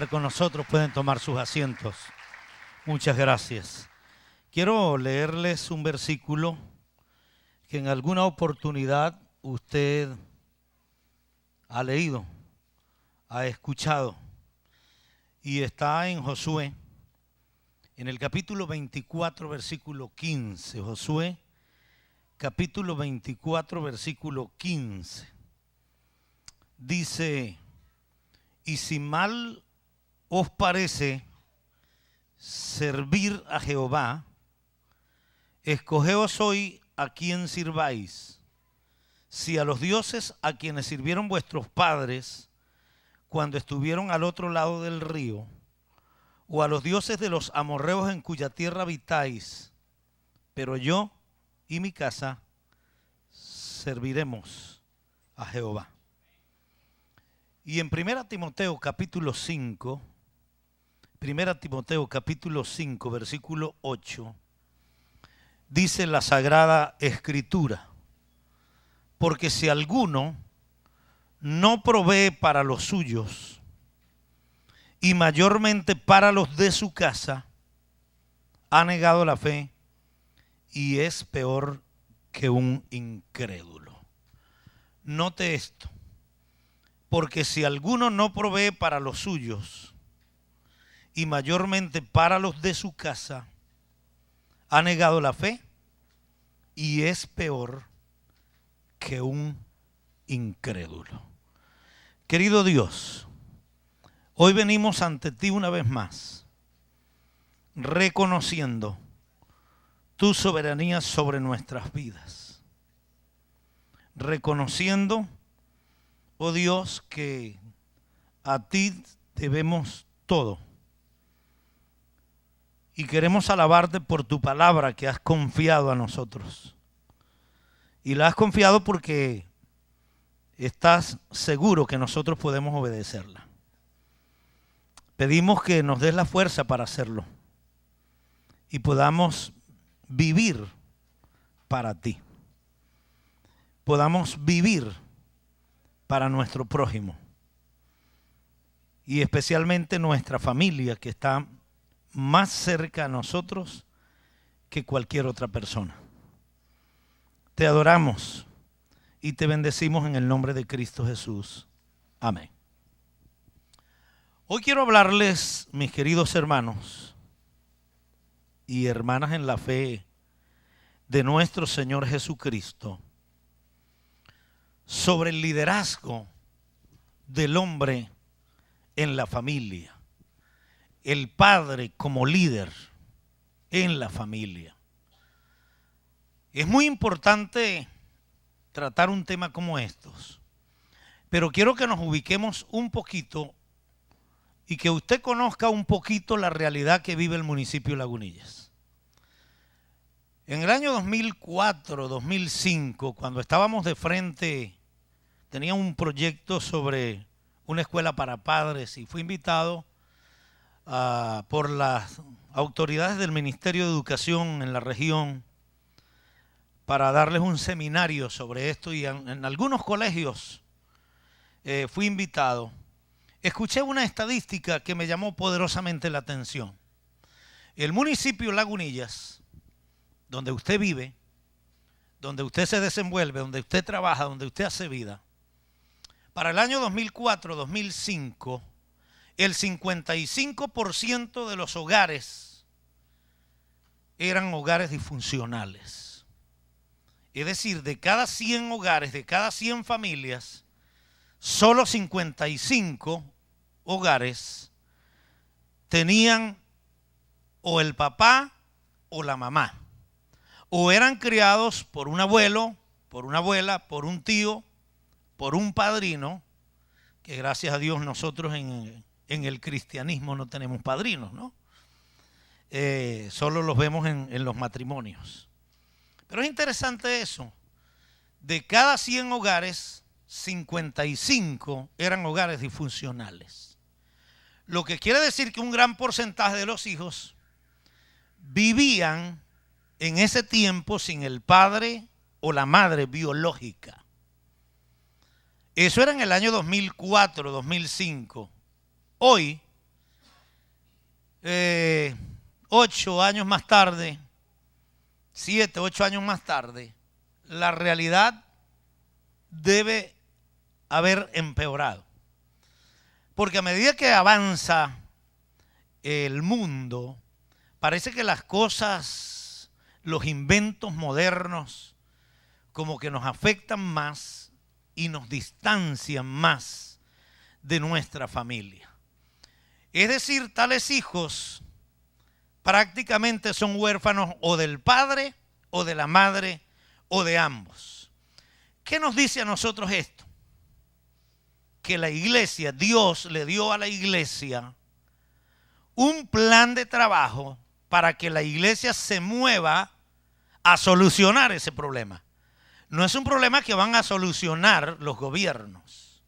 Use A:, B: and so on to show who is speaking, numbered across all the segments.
A: estar con nosotros pueden tomar sus asientos. Muchas gracias. Quiero leerles un versículo que en alguna oportunidad usted ha leído, ha escuchado, y está en Josué, en el capítulo 24, versículo 15. Josué, capítulo 24, versículo 15. Dice: y si mal os parece servir a Jehová, escogeos hoy a quién sirváis, si a los dioses a quienes sirvieron vuestros padres cuando estuvieron al otro lado del río, o a los dioses de los amorreos en cuya tierra habitáis, pero yo y mi casa serviremos a Jehová. Y en 1 Timoteo capítulo 5, 1 Timoteo capítulo 5, versículo 8, dice la Sagrada Escritura: porque si alguno no provee para los suyos, y mayormente para los de su casa, ha negado la fe y es peor que un incrédulo. Note esto: porque si alguno no provee para los suyos, y mayormente para los de su casa, ha negado la fe y es peor que un incrédulo. Querido Dios, hoy venimos ante ti una vez más, reconociendo tu soberanía sobre nuestras vidas, reconociendo, oh Dios, que a ti debemos todo. Y queremos alabarte por tu palabra que has confiado a nosotros. Y la has confiado porque estás seguro que nosotros podemos obedecerla. Pedimos que nos des la fuerza para hacerlo y podamos vivir para ti. Podamos vivir para nuestro prójimo y especialmente nuestra familia, que está más cerca a nosotros que cualquier otra persona. Te adoramos y te bendecimos en el nombre de Cristo Jesús. Amén. Hoy quiero hablarles, mis queridos hermanos y hermanas en la fe de nuestro Señor Jesucristo, sobre el liderazgo del hombre en la familia. El padre como líder en la familia. Es muy importante tratar un tema como estos, pero quiero que nos ubiquemos un poquito y que usted conozca un poquito la realidad que vive el municipio de Lagunillas. En el año 2004, 2005, cuando estábamos de frente, tenía un proyecto sobre una escuela para padres y fui invitado por las autoridades del Ministerio de Educación en la región para darles un seminario sobre esto, y en algunos colegios fui invitado. Escuché una estadística que me llamó poderosamente la atención. El municipio Lagunillas, donde usted vive, donde usted se desenvuelve, donde usted trabaja, donde usted hace vida, para el año 2004-2005, el 55% de los hogares eran hogares disfuncionales. Es decir, de cada 100 hogares, de cada 100 familias, solo 55 hogares tenían o el papá o la mamá. O eran criados por un abuelo, por una abuela, por un tío, por un padrino, que gracias a Dios nosotros en el cristianismo no tenemos padrinos, ¿no? Solo los vemos en los matrimonios. Pero es interesante eso. De cada 100 hogares, 55 eran hogares disfuncionales. Lo que quiere decir que un gran porcentaje de los hijos vivían en ese tiempo sin el padre o la madre biológica. Eso era en el año 2004, 2005. Hoy 8 años más tarde, 7, 8 años más tarde, la realidad debe haber empeorado. Porque a medida que avanza el mundo, parece que las cosas, los inventos modernos, como que nos afectan más y nos distancian más de nuestra familia. Es decir, tales hijos prácticamente son huérfanos o del padre o de la madre o de ambos. ¿Qué nos dice a nosotros esto? Que la iglesia, Dios le dio a la iglesia un plan de trabajo para que la iglesia se mueva a solucionar ese problema. No es un problema que van a solucionar los gobiernos.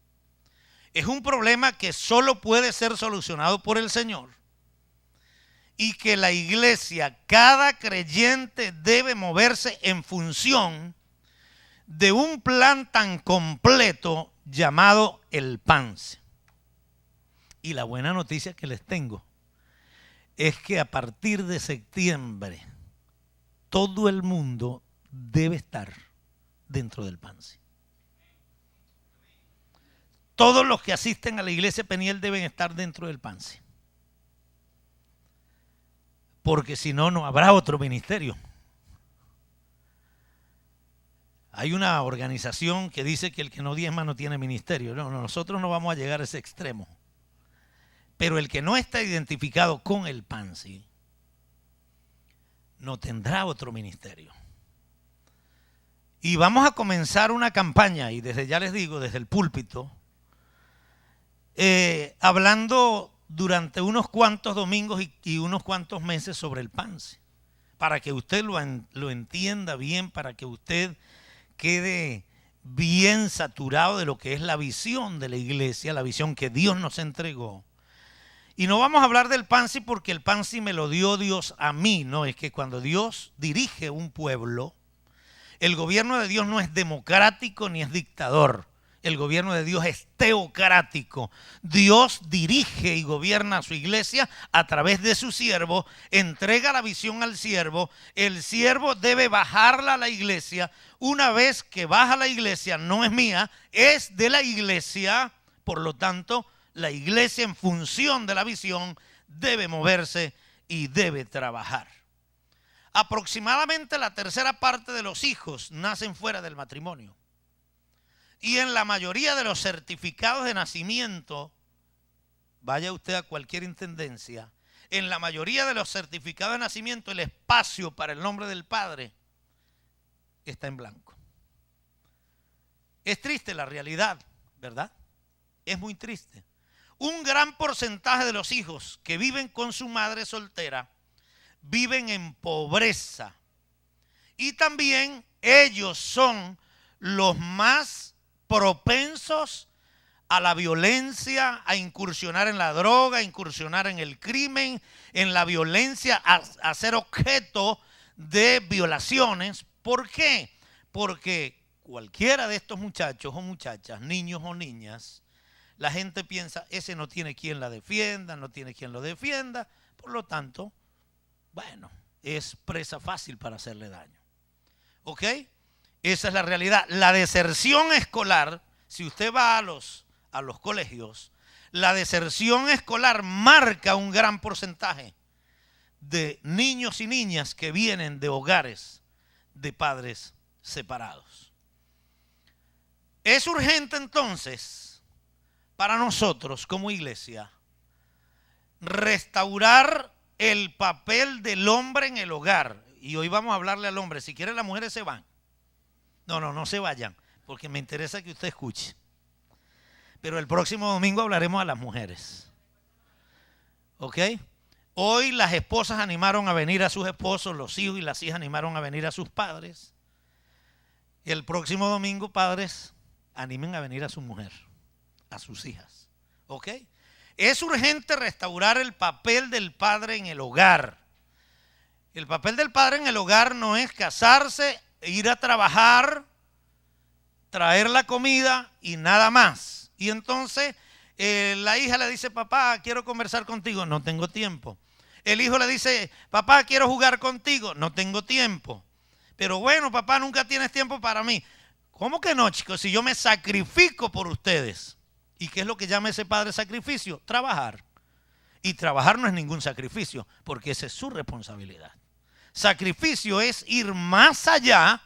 A: Es un problema que solo puede ser solucionado por el Señor. Y que la iglesia, cada creyente debe moverse en función de un plan tan completo llamado el PANSE. Y la buena noticia que les tengo es que a partir de septiembre todo el mundo debe estar dentro del PANSE. Todos los que asisten a la iglesia Peniel deben estar dentro del PANSE. Porque si no, no habrá otro ministerio. Hay una organización que dice que el que no diezma no tiene ministerio. No, nosotros no vamos a llegar a ese extremo. Pero el que no está identificado con el PANSE no tendrá otro ministerio. Y vamos a comenzar una campaña, y desde ya les digo, desde el púlpito, hablando durante unos cuantos domingos y unos cuantos meses sobre el PANSE, para que usted lo entienda bien, para que usted quede bien saturado de lo que es la visión de la iglesia, la visión que Dios nos entregó. Y no vamos a hablar del PANSE porque el PANSE me lo dio Dios a mí, no, es que cuando Dios dirige un pueblo, el gobierno de Dios no es democrático ni es dictador. El gobierno de Dios es teocrático. Dios dirige y gobierna a su iglesia a través de su siervo, entrega la visión al siervo, el siervo debe bajarla a la iglesia. Una vez que baja la iglesia, no es mía, es de la iglesia. Por lo tanto, la iglesia en función de la visión debe moverse y debe trabajar. Aproximadamente la tercera parte de los hijos nacen fuera del matrimonio. Y en la mayoría de los certificados de nacimiento, vaya usted a cualquier intendencia, en la mayoría de los certificados de nacimiento el espacio para el nombre del padre está en blanco. Es triste la realidad, ¿verdad? Es muy triste. Un gran porcentaje de los hijos que viven con su madre soltera viven en pobreza. Y también ellos son los más propensos a la violencia, a incursionar en la droga, a incursionar en el crimen, en la violencia, a ser objeto de violaciones. ¿Por qué? Porque cualquiera de estos muchachos o muchachas, niños o niñas, la gente piensa, ese no tiene quien la defienda, no tiene quien lo defienda, por lo tanto, bueno, es presa fácil para hacerle daño. ¿Ok? Esa es la realidad. La deserción escolar, si usted va a los colegios, la deserción escolar marca un gran porcentaje de niños y niñas que vienen de hogares de padres separados. Es urgente entonces para nosotros como iglesia restaurar el papel del hombre en el hogar. Y hoy vamos a hablarle al hombre. Si quieren, las mujeres se van. No se vayan, porque me interesa que usted escuche. Pero el próximo domingo hablaremos a las mujeres. ¿Ok? Hoy las esposas animaron a venir a sus esposos, los hijos y las hijas animaron a venir a sus padres. El próximo domingo, padres, animen a venir a su mujer, a sus hijas. ¿Ok? Es urgente restaurar el papel del padre en el hogar. El papel del padre en el hogar no es casarse, ir a trabajar, traer la comida y nada más. Y entonces la hija le dice, papá, quiero conversar contigo. No tengo tiempo. El hijo le dice, papá, quiero jugar contigo. No tengo tiempo. Pero bueno, papá, nunca tienes tiempo para mí. ¿Cómo que no, chicos? Si yo me sacrifico por ustedes. ¿Y qué es lo que llama ese padre sacrificio? Trabajar. Y trabajar no es ningún sacrificio, porque esa es su responsabilidad. Sacrificio es ir más allá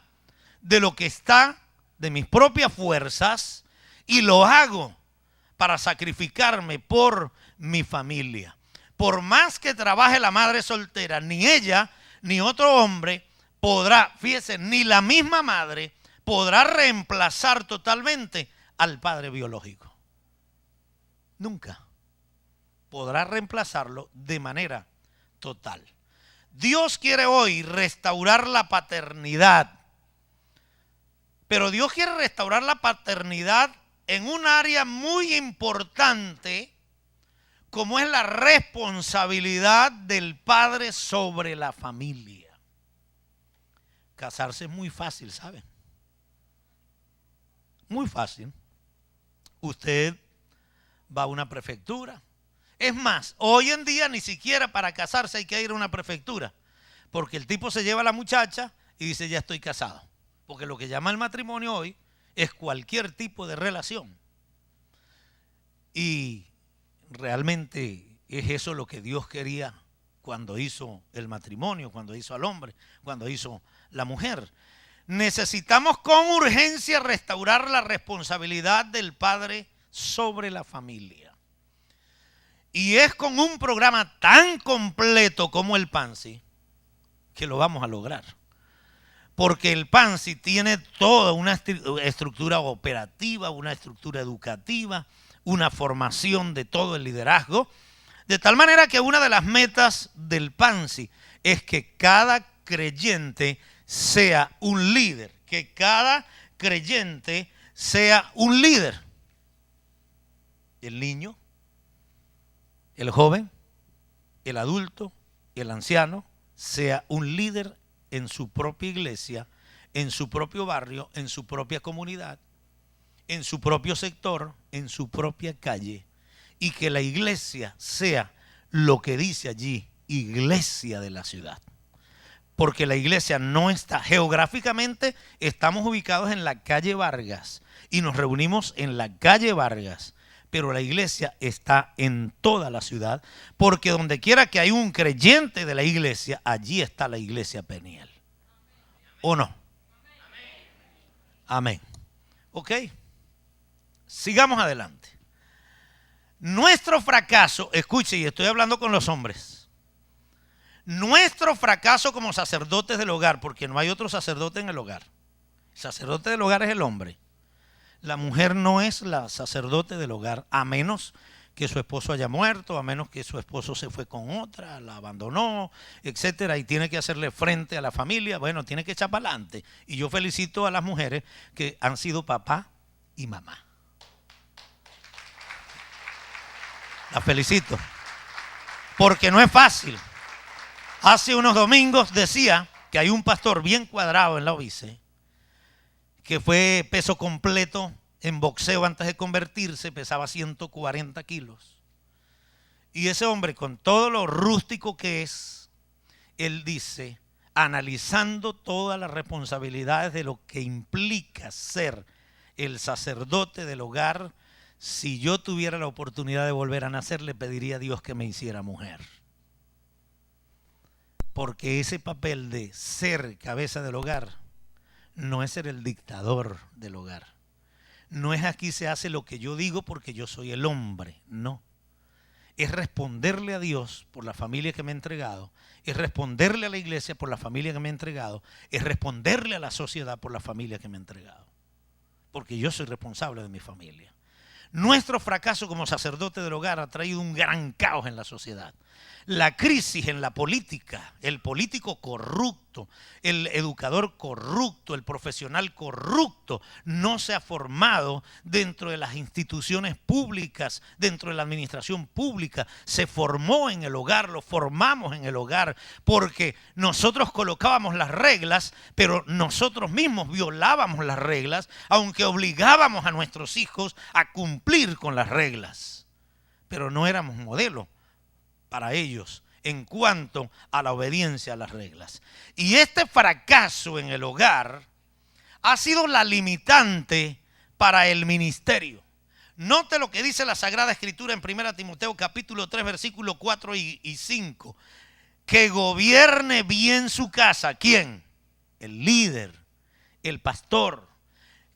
A: de lo que está de mis propias fuerzas y lo hago para sacrificarme por mi familia. Por más que trabaje la madre soltera, ni ella ni otro hombre podrá, fíjese, ni la misma madre podrá reemplazar totalmente al padre biológico. Nunca podrá reemplazarlo de manera total. Dios quiere hoy restaurar la paternidad, pero Dios quiere restaurar la paternidad en un área muy importante, como es la responsabilidad del padre sobre la familia. Casarse es muy fácil, ¿sabe? Muy fácil. Usted va a una prefectura. Es más, hoy en día ni siquiera para casarse hay que ir a una prefectura, porque el tipo se lleva a la muchacha y dice, ya estoy casado. Porque lo que llama el matrimonio hoy es cualquier tipo de relación. Y realmente es eso lo que Dios quería cuando hizo el matrimonio, cuando hizo al hombre, cuando hizo la mujer. Necesitamos con urgencia restaurar la responsabilidad del padre sobre la familia. Y es con un programa tan completo como el PANSI que lo vamos a lograr. Porque el PANSI tiene toda una estructura operativa, una estructura educativa, una formación de todo el liderazgo, de tal manera que una de las metas del PANSI es que cada creyente sea un líder, que cada creyente sea un líder. El niño, el joven, el adulto, el anciano, sea un líder en su propia iglesia, en su propio barrio, en su propia comunidad, en su propio sector, en su propia calle, y que la iglesia sea lo que dice allí, iglesia de la ciudad. Porque la iglesia no está, geográficamente estamos ubicados en la calle Vargas y nos reunimos en la calle Vargas, pero la iglesia está en toda la ciudad, porque donde quiera que hay un creyente de la iglesia, allí está la iglesia Peniel. ¿O no? Amén. Ok. Sigamos adelante. Nuestro fracaso, escuche, y estoy hablando con los hombres. Nuestro fracaso como sacerdotes del hogar, porque no hay otro sacerdote en el hogar. El sacerdote del hogar es el hombre. La mujer no es la sacerdote del hogar, a menos que su esposo haya muerto, a menos que su esposo se fue con otra, la abandonó, etcétera, y tiene que hacerle frente a la familia. Bueno, tiene que echar para adelante. Y yo felicito a las mujeres que han sido papá y mamá. Las felicito, porque no es fácil. Hace unos domingos decía que hay un pastor bien cuadrado en la OICE, que fue peso completo en boxeo antes de convertirse, pesaba 140 kilos. Y ese hombre, con todo lo rústico que es, él dice, analizando todas las responsabilidades de lo que implica ser el sacerdote del hogar, si yo tuviera la oportunidad de volver a nacer, le pediría a Dios que me hiciera mujer. Porque ese papel de ser cabeza del hogar no es ser el dictador del hogar. No es aquí se hace lo que yo digo porque yo soy el hombre, no. Es responderle a Dios por la familia que me ha entregado, es responderle a la iglesia por la familia que me ha entregado, es responderle a la sociedad por la familia que me ha entregado. Porque yo soy responsable de mi familia. Nuestro fracaso como sacerdote del hogar ha traído un gran caos en la sociedad. La crisis en la política, el político corrupto, el educador corrupto, el profesional corrupto, no se ha formado dentro de las instituciones públicas, dentro de la administración pública. Se formó en el hogar, lo formamos en el hogar, porque nosotros colocábamos las reglas, pero nosotros mismos violábamos las reglas, aunque obligábamos a nuestros hijos a cumplir con las reglas. Pero no éramos modelo para ellos en cuanto a la obediencia a las reglas. Y este fracaso en el hogar ha sido la limitante para el ministerio. Note lo que dice la Sagrada Escritura en 1 Timoteo capítulo 3, versículos 4 y 5. Que gobierne bien su casa. ¿Quién? El líder, el pastor.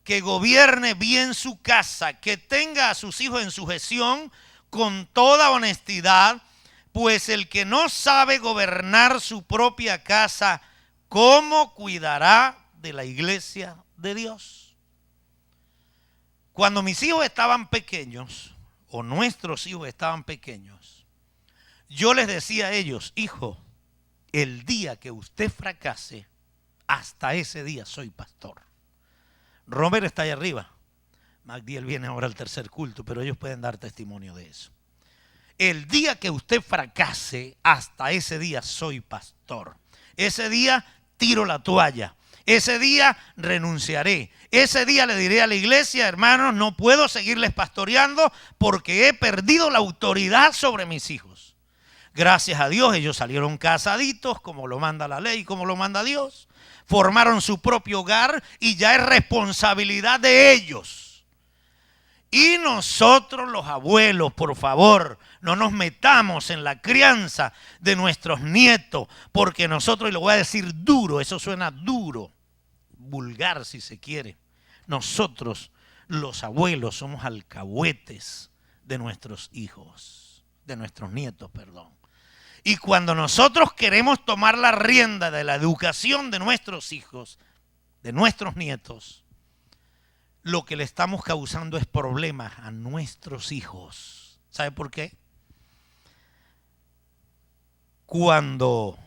A: Que gobierne bien su casa, que tenga a sus hijos en sujeción con toda honestidad, pues el que no sabe gobernar su propia casa, ¿cómo cuidará de la iglesia de Dios? Cuando mis hijos estaban pequeños, o nuestros hijos estaban pequeños, yo les decía a ellos: hijo, el día que usted fracase, hasta ese día soy pastor. Robert está ahí arriba. Magdiel viene ahora al tercer culto, pero ellos pueden dar testimonio de eso. El día que usted fracase, hasta ese día soy pastor. Ese día tiro la toalla. Ese día renunciaré. Ese día le diré a la iglesia: hermanos, no puedo seguirles pastoreando porque he perdido la autoridad sobre mis hijos. Gracias a Dios, ellos salieron casaditos, como lo manda la ley, como lo manda Dios. Formaron su propio hogar y ya es responsabilidad de ellos. Y nosotros los abuelos, por favor, no nos metamos en la crianza de nuestros nietos, porque nosotros, y lo voy a decir duro, eso suena duro, vulgar si se quiere, nosotros los abuelos somos alcahuetes de nuestros hijos, de nuestros nietos, perdón. Y cuando nosotros queremos tomar la rienda de la educación de nuestros hijos, de nuestros nietos, lo que le estamos causando es problemas a nuestros hijos. ¿Sabe por qué? Cuando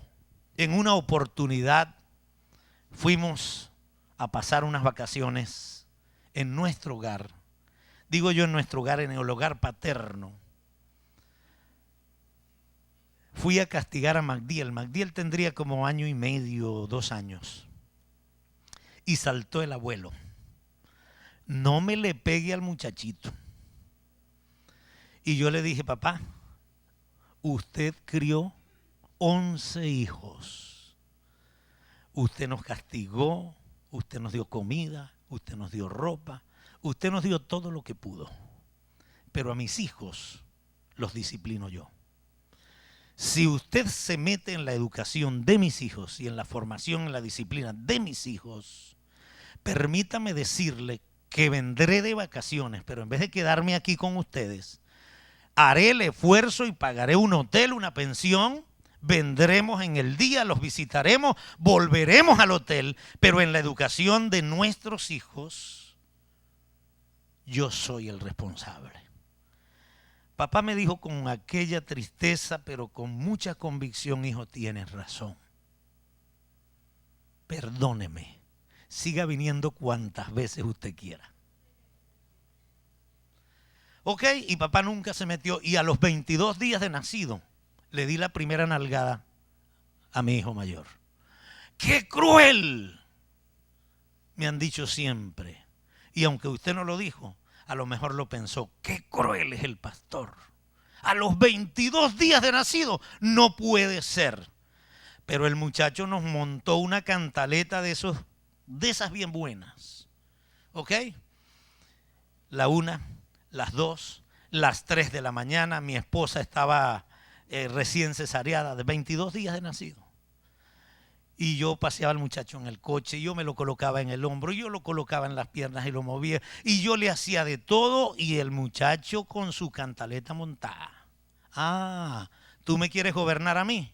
A: en una oportunidad fuimos a pasar unas vacaciones en nuestro hogar, digo yo en nuestro hogar, en el hogar paterno, fui a castigar a Magdiel. Magdiel tendría como 1 año y medio, 2 años. Y saltó el abuelo: no me le pegue al muchachito. Y yo le dije: papá, usted crió 11 hijos. Usted nos castigó, usted nos dio comida, usted nos dio ropa, usted nos dio todo lo que pudo. Pero a mis hijos los disciplino yo. Si usted se mete en la educación de mis hijos y en la formación, en la disciplina de mis hijos, permítame decirle que vendré de vacaciones, pero en vez de quedarme aquí con ustedes, haré el esfuerzo y pagaré un hotel, una pensión, vendremos en el día, los visitaremos, volveremos al hotel, pero en la educación de nuestros hijos, yo soy el responsable. Papá me dijo con aquella tristeza, pero con mucha convicción: hijo, tienes razón. Perdóneme, siga viniendo cuantas veces usted quiera. Ok, y papá nunca se metió. Y a los 22 días de nacido, le di la primera nalgada a mi hijo mayor. ¡Qué cruel! Me han dicho siempre. Y aunque usted no lo dijo, a lo mejor lo pensó: qué cruel es el pastor. A los 22 días de nacido, no puede ser. Pero el muchacho nos montó una cantaleta de esas bien buenas. ¿Ok? La 1, las 2, las 3 de la mañana. Mi esposa estaba recién cesareada, de 22 días de nacido. Y yo paseaba al muchacho en el coche, y yo me lo colocaba en el hombro, y yo lo colocaba en las piernas y lo movía, y yo le hacía de todo, y el muchacho con su cantaleta montada. Ah, ¿tú me quieres gobernar a mí?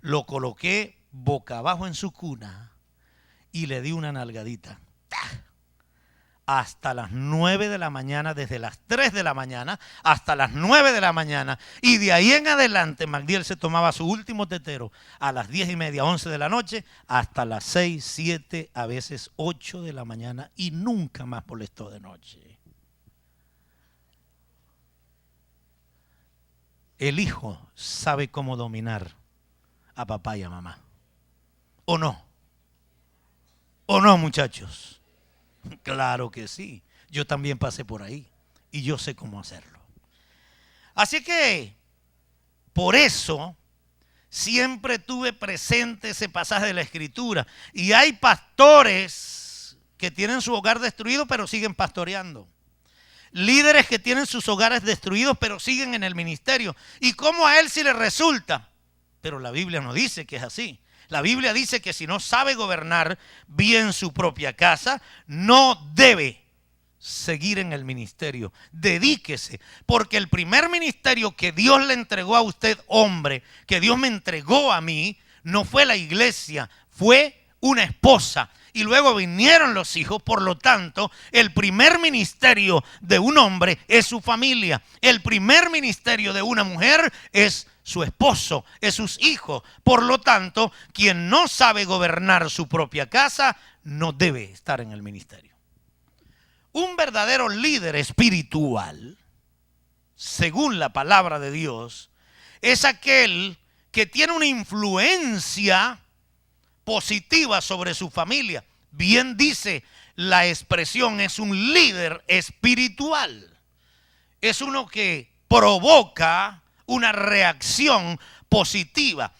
A: Lo coloqué boca abajo en su cuna y le di una nalgadita. ¡Tah! Hasta las 9 de la mañana, desde las 3 de la mañana hasta las 9 de la mañana. Y de ahí en adelante, Magdiel se tomaba su último tetero a las 10:30, 11 de la noche, hasta las 6, 7, a veces 8 de la mañana, y nunca más molestó de noche. El hijo sabe cómo dominar a papá y a mamá. ¿O no? ¿O no, muchachos? Claro que sí. Yo también pasé por ahí y yo sé cómo hacerlo. Así que, por eso, siempre tuve presente ese pasaje de la Escritura. Y hay pastores que tienen su hogar destruido pero siguen pastoreando. Líderes que tienen sus hogares destruidos pero siguen en el ministerio. ¿Y cómo a él sí le resulta? Pero la Biblia no dice que es así. La Biblia dice que si no sabe gobernar bien su propia casa, no debe seguir en el ministerio. Dedíquese, porque el primer ministerio que Dios le entregó a usted, hombre, que Dios me entregó a mí, no fue la iglesia, fue una esposa. Y luego vinieron los hijos. Por lo tanto, el primer ministerio de un hombre es su familia. El primer ministerio de una mujer es su esposo, es sus hijos. Por lo tanto, quien no sabe gobernar su propia casa no debe estar en el ministerio. Un verdadero líder espiritual, según la palabra de Dios, es aquel que tiene una influencia positiva sobre su familia. Bien dice la expresión, es un líder espiritual. Es uno que provoca una reacción positiva.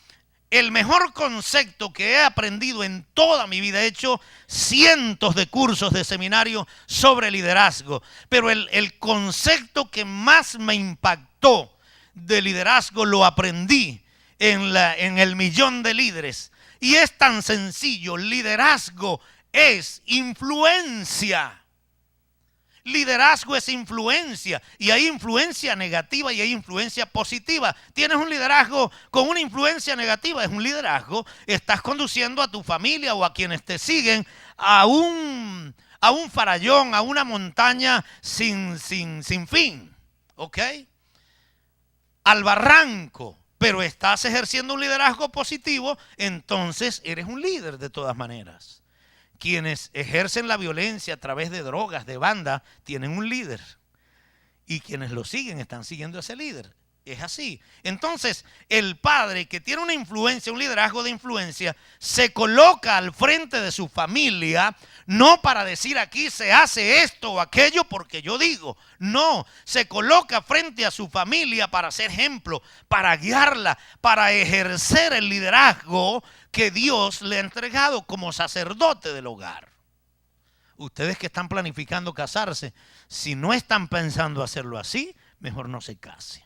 A: El mejor concepto que he aprendido en toda mi vida, he hecho cientos de cursos de seminario sobre liderazgo, pero el concepto que más me impactó de liderazgo lo aprendí en el millón de líderes. Y es tan sencillo: liderazgo es influencia. Liderazgo es influencia, y hay influencia negativa y hay influencia positiva. Tienes un liderazgo con una influencia negativa, es un liderazgo, estás conduciendo a tu familia o a quienes te siguen a un farallón, a una montaña sin fin, ¿ok? Al barranco. Pero estás ejerciendo un liderazgo positivo, entonces eres un líder de todas maneras. Quienes ejercen la violencia a través de drogas, de banda, tienen un líder. Y quienes lo siguen están siguiendo a ese líder. Es así. Entonces, el padre que tiene una influencia, un liderazgo de influencia, se coloca al frente de su familia, no para decir aquí se hace esto o aquello porque yo digo. No, se coloca frente a su familia para ser ejemplo, para guiarla, para ejercer el liderazgo que Dios le ha entregado como sacerdote del hogar. Ustedes que están planificando casarse, si no están pensando hacerlo así, mejor no se case.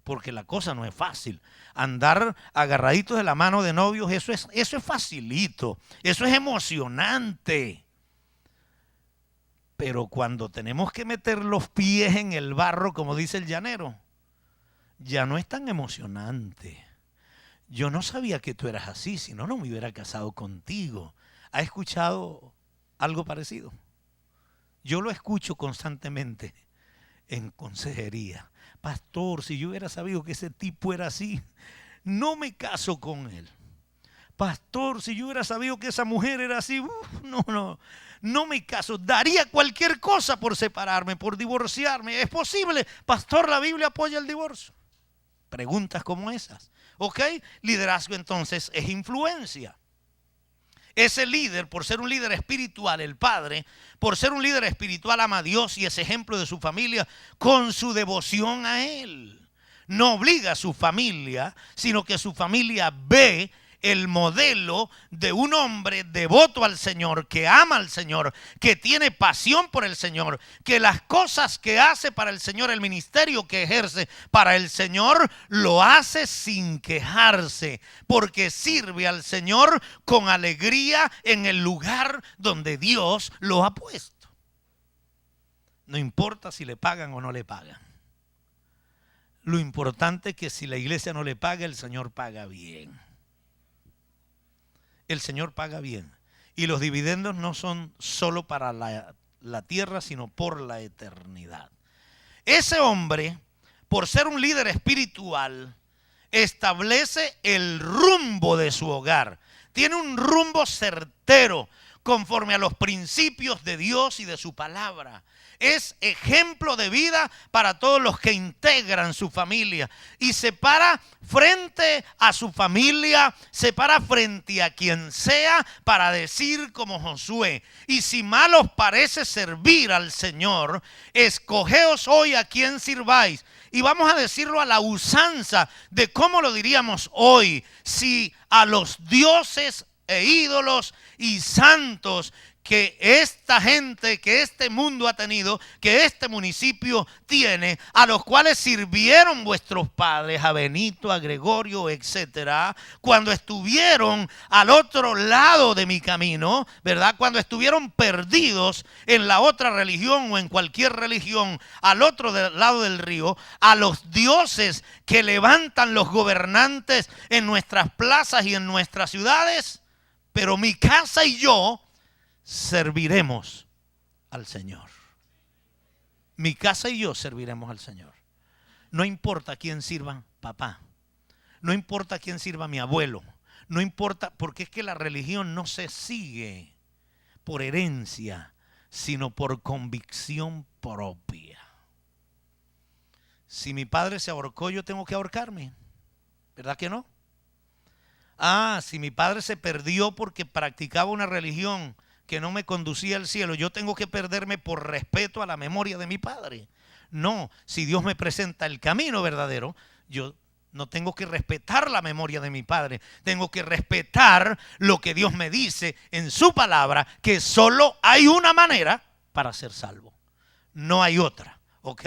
A: Porque la cosa no es fácil. Andar agarraditos de la mano de novios, eso es facilito. Eso es emocionante. Pero cuando tenemos que meter los pies en el barro, como dice el llanero, ya no es tan emocionante. Yo no sabía que tú eras así, si no, no me hubiera casado contigo. ¿Ha escuchado algo parecido? Yo lo escucho constantemente en consejería. Pastor, si yo hubiera sabido que ese tipo era así, no me caso con él. Pastor, si yo hubiera sabido que esa mujer era así, no me caso. Daría cualquier cosa por separarme, por divorciarme. ¿Es posible? Pastor, la Biblia apoya el divorcio. Preguntas como esas. ¿Ok? Liderazgo entonces es influencia. Ese líder, por ser un líder espiritual, el padre, por ser un líder espiritual, ama a Dios y es ejemplo de su familia con su devoción a Él. No obliga a su familia, sino que su familia ve el modelo de un hombre devoto al Señor, que ama al Señor, que tiene pasión por el Señor, que las cosas que hace para el Señor, el ministerio que ejerce para el Señor, lo hace sin quejarse, porque sirve al Señor con alegría en el lugar donde Dios lo ha puesto. No importa si le pagan o no le pagan. Lo importante es que si la iglesia no le paga, el Señor paga bien. El Señor paga bien. Y los dividendos no son solo para la tierra, sino por la eternidad. Ese hombre, por ser un líder espiritual, establece el rumbo de su hogar. Tiene un rumbo certero. conforme a los principios de Dios y de su palabra. Es ejemplo de vida para todos los que integran su familia. Y se para frente a su familia, se para frente a quien sea para decir como Josué: y si mal os parece servir al Señor, escogeos hoy a quien sirváis. Y vamos a decirlo a la usanza de cómo lo diríamos hoy: si a los dioses e ídolos y santos que esta gente, que este mundo ha tenido, que este municipio tiene, a los cuales sirvieron vuestros padres, a Benito, a Gregorio, etcétera, cuando estuvieron al otro lado de mi camino, ¿verdad? Cuando estuvieron perdidos en la otra religión o en cualquier religión, al otro lado del río, a los dioses que levantan los gobernantes en nuestras plazas y en nuestras ciudades. Pero mi casa y yo serviremos al Señor. Mi casa y yo serviremos al Señor. No importa quién sirva papá, no importa quién sirva mi abuelo, no importa, porque es que la religión no se sigue por herencia, sino por convicción propia. Si mi padre se ahorcó, yo tengo que ahorcarme, ¿verdad que no? Si mi padre se perdió porque practicaba una religión que no me conducía al cielo, yo tengo que perderme por respeto a la memoria de mi padre. No, si Dios me presenta el camino verdadero, yo no tengo que respetar la memoria de mi padre, tengo que respetar lo que Dios me dice en su palabra, que solo hay una manera para ser salvo, no hay otra, ¿ok?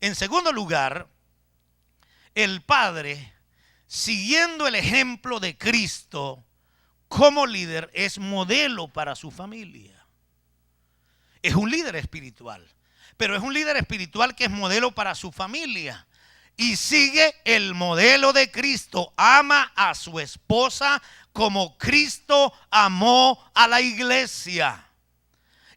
A: En segundo lugar, el padre, siguiendo el ejemplo de Cristo como líder, es modelo para su familia. Es un líder espiritual, pero es un líder espiritual que es modelo para su familia y sigue el modelo de Cristo. Ama a su esposa como Cristo amó a la iglesia.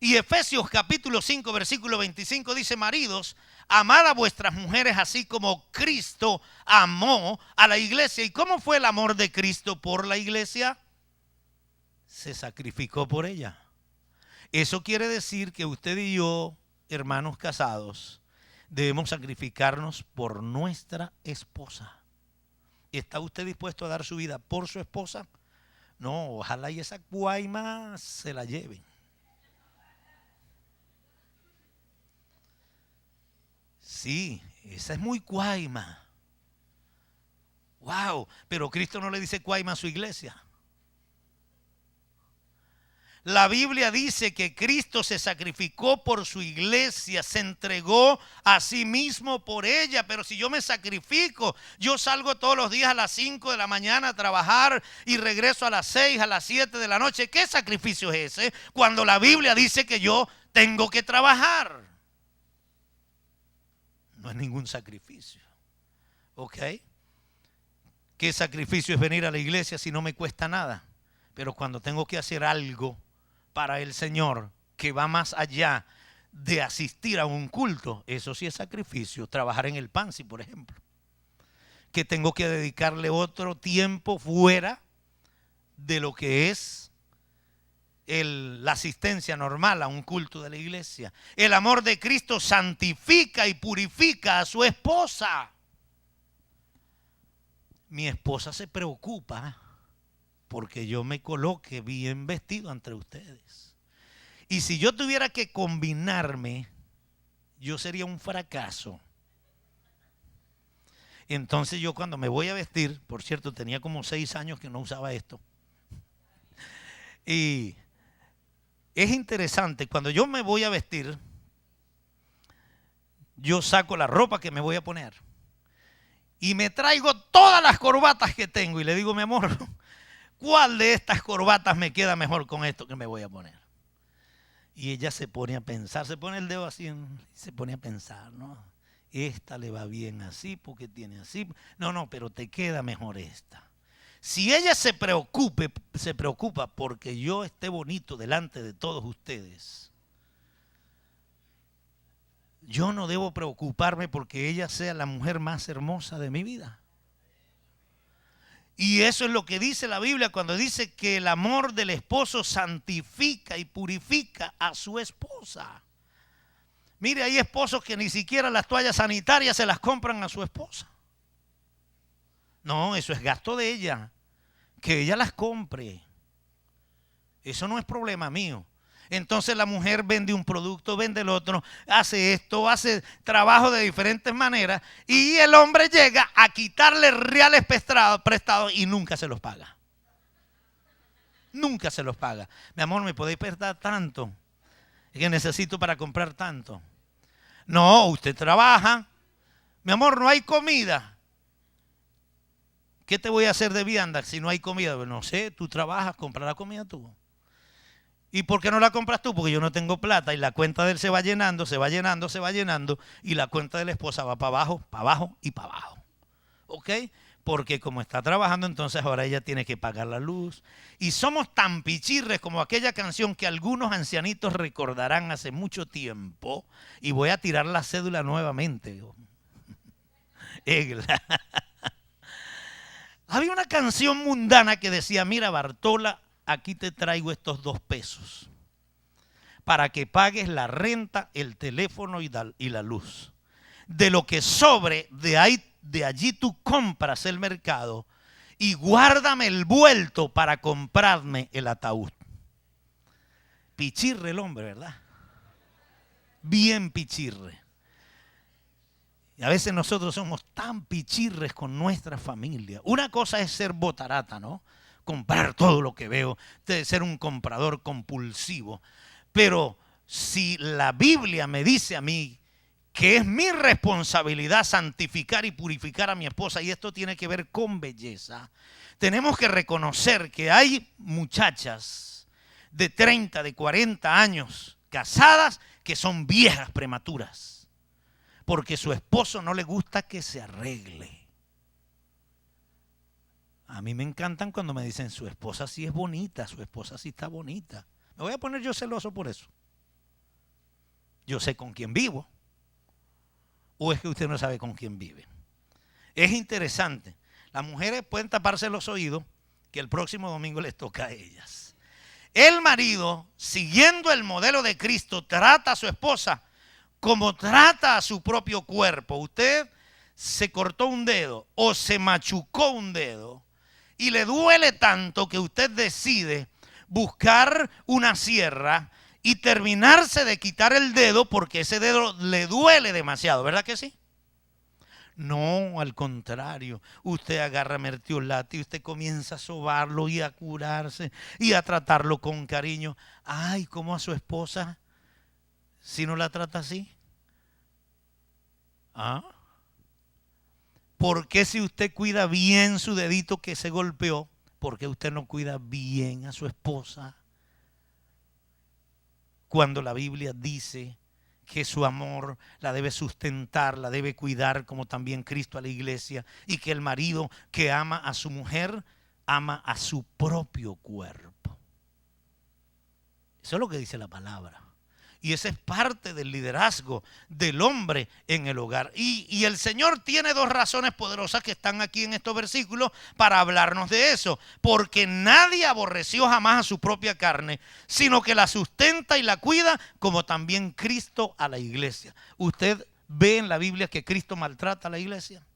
A: Y Efesios capítulo 5 versículo 25 dice: maridos, amad a vuestras mujeres así como Cristo amó a la iglesia. ¿Y cómo fue el amor de Cristo por la iglesia? Se sacrificó por ella. Eso quiere decir que usted y yo, hermanos casados, debemos sacrificarnos por nuestra esposa. ¿Está usted dispuesto a dar su vida por su esposa? No, ojalá y esa guayma se la lleven. Sí, esa es muy guayma. Wow, pero Cristo no le dice guayma a su iglesia. La Biblia dice que Cristo se sacrificó por su iglesia, se entregó a sí mismo por ella. Pero si yo me sacrifico, yo salgo todos los días a las 5 de la mañana a trabajar y regreso a las 6, a las 7 de la noche. ¿Qué sacrificio es ese? Cuando la Biblia dice que yo tengo que trabajar. No es ningún sacrificio. ¿Ok? ¿Qué sacrificio es venir a la iglesia si no me cuesta nada? Pero cuando tengo que hacer algo para el Señor que va más allá de asistir a un culto, eso sí es sacrificio. Trabajar en el PANSI, por ejemplo, que tengo que dedicarle otro tiempo fuera de lo que es la asistencia normal a un culto de la iglesia. El amor de Cristo santifica y purifica a su esposa. Mi esposa se preocupa porque yo me coloque bien vestido entre ustedes. Y si yo tuviera que combinarme, yo sería un fracaso. Entonces yo cuando me voy a vestir, por cierto, tenía como 6 años que no usaba esto. Y es interesante, cuando yo me voy a vestir, yo saco la ropa que me voy a poner y me traigo todas las corbatas que tengo y le digo: mi amor, ¿cuál de estas corbatas me queda mejor con esto que me voy a poner? Y ella se pone a pensar, se pone el dedo así, se pone a pensar, ¿no? Esta le va bien así porque tiene así. No, pero te queda mejor esta. Si ella se preocupa porque yo esté bonito delante de todos ustedes, yo no debo preocuparme porque ella sea la mujer más hermosa de mi vida. Y eso es lo que dice la Biblia cuando dice que el amor del esposo santifica y purifica a su esposa. Mire, hay esposos que ni siquiera las toallas sanitarias se las compran a su esposa. No, eso es gasto de ella. Que ella las compre. Eso no es problema mío. Entonces la mujer vende un producto, vende el otro, hace esto, hace trabajo de diferentes maneras y el hombre llega a quitarle reales prestados y nunca se los paga. Nunca se los paga. Mi amor, ¿me podéis prestar tanto? Es que necesito para comprar tanto. No, usted trabaja. Mi amor, no hay comida. ¿Qué te voy a hacer de vianda si no hay comida? No sé, tú trabajas, compra la comida tú. ¿Y por qué no la compras tú? Porque yo no tengo plata y la cuenta de él se va llenando, se va llenando, se va llenando y la cuenta de la esposa va para abajo y para abajo. ¿Ok? Porque como está trabajando, entonces ahora ella tiene que pagar la luz. Y somos tan pichirres como aquella canción que algunos ancianitos recordarán hace mucho tiempo. Y voy a tirar la cédula nuevamente. Había una canción mundana que decía, mira Bartola, aquí te traigo estos 2 pesos para que pagues la renta, el teléfono y la luz. De lo que sobre, de allí tú compras el mercado y guárdame el vuelto para comprarme el ataúd. Pichirre el hombre, ¿verdad? Bien pichirre. Y a veces nosotros somos tan pichirres con nuestra familia. Una cosa es ser botarata, ¿no? Comprar todo lo que veo, de ser un comprador compulsivo. Pero si la Biblia me dice a mí que es mi responsabilidad santificar y purificar a mi esposa, y esto tiene que ver con belleza, tenemos que reconocer que hay muchachas de 30, de 40 años casadas que son viejas prematuras, porque su esposo no le gusta que se arregle. A mí me encantan cuando me dicen su esposa sí es bonita, su esposa sí está bonita. Me voy a poner yo celoso por eso. Yo sé con quién vivo. ¿O es que usted no sabe con quién vive? Es interesante. Las mujeres pueden taparse los oídos, que el próximo domingo les toca a ellas. El marido, siguiendo el modelo de Cristo, trata a su esposa como trata a su propio cuerpo. Usted se cortó un dedo o se machucó un dedo y le duele tanto que usted decide buscar una sierra y terminarse de quitar el dedo porque ese dedo le duele demasiado, ¿verdad que sí? No, al contrario, usted agarra mertiolate y usted comienza a sobarlo y a curarse y a tratarlo con cariño. Ay, ¿cómo a su esposa si no la trata así? ¿Ah? ¿Por qué si usted cuida bien su dedito que se golpeó, por qué usted no cuida bien a su esposa? Cuando la Biblia dice que su amor la debe sustentar, la debe cuidar como también Cristo a la iglesia, y que el marido que ama a su mujer ama a su propio cuerpo. Eso es lo que dice la palabra. Y esa es parte del liderazgo del hombre en el hogar. Y el Señor tiene 2 razones poderosas que están aquí en estos versículos para hablarnos de eso. Porque nadie aborreció jamás a su propia carne, sino que la sustenta y la cuida, como también Cristo a la iglesia. ¿Usted ve en la Biblia que Cristo maltrata a la iglesia?